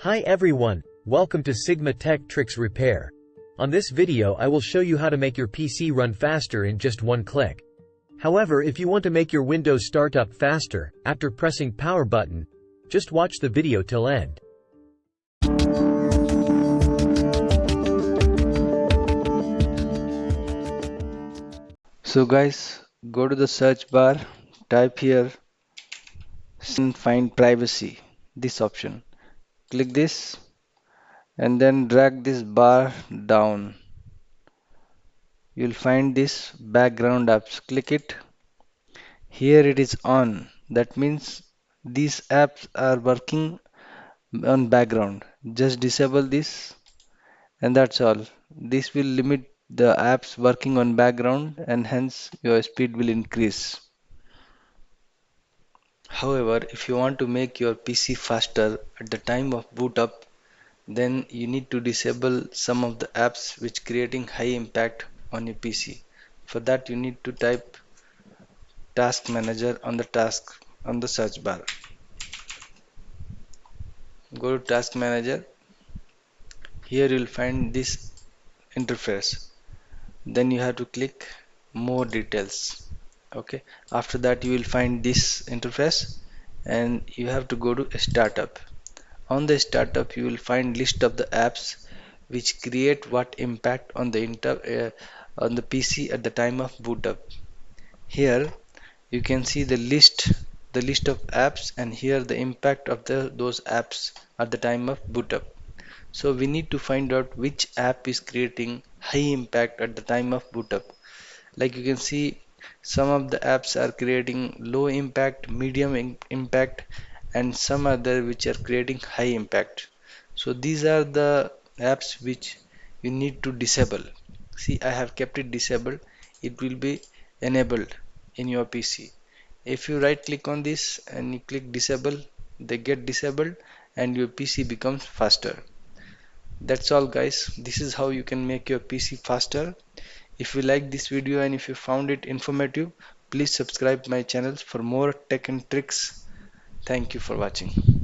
Hi everyone, welcome to Sigma Tech Tricks Repair. On this video I will show you how to make your PC run faster in just one click. However, if you want to make your Windows start up faster, after pressing power button, just watch the video till end. So guys, go to the search bar, type here and find privacy, this option. Click this and then drag this bar down. You'll find this background apps. Click it. Here it is on. That means these apps are working on background. Just disable this and that's all. This will limit the apps working on background and hence your speed will increase. However, if you want to make your PC faster at the time of boot up, then you need to disable some of the apps which creating high impact on your PC. For that you need to type task manager on the search bar. Go to task manager. Here you'll find this interface. Then you have to click more details. Okay. After that you will find this interface and you have to go to startup. On the startup you will find list of the apps which create what impact on the PC at the time of boot up. Here you can see the list of apps, and here the impact of those apps at the time of boot up. So we need to find out which app is creating high impact at the time of boot up. Like you can see, some of the apps are creating low impact, medium impact, and some other which are creating high impact. So these are the apps which you need to disable. See, I have kept it disabled. It will be enabled in your PC. If you right click on this and you click disable, they get disabled and your PC becomes faster. That's all guys. This is how you can make your PC faster. If you like this video and if you found it informative, please subscribe my channel for more tech and tricks. Thank you for watching.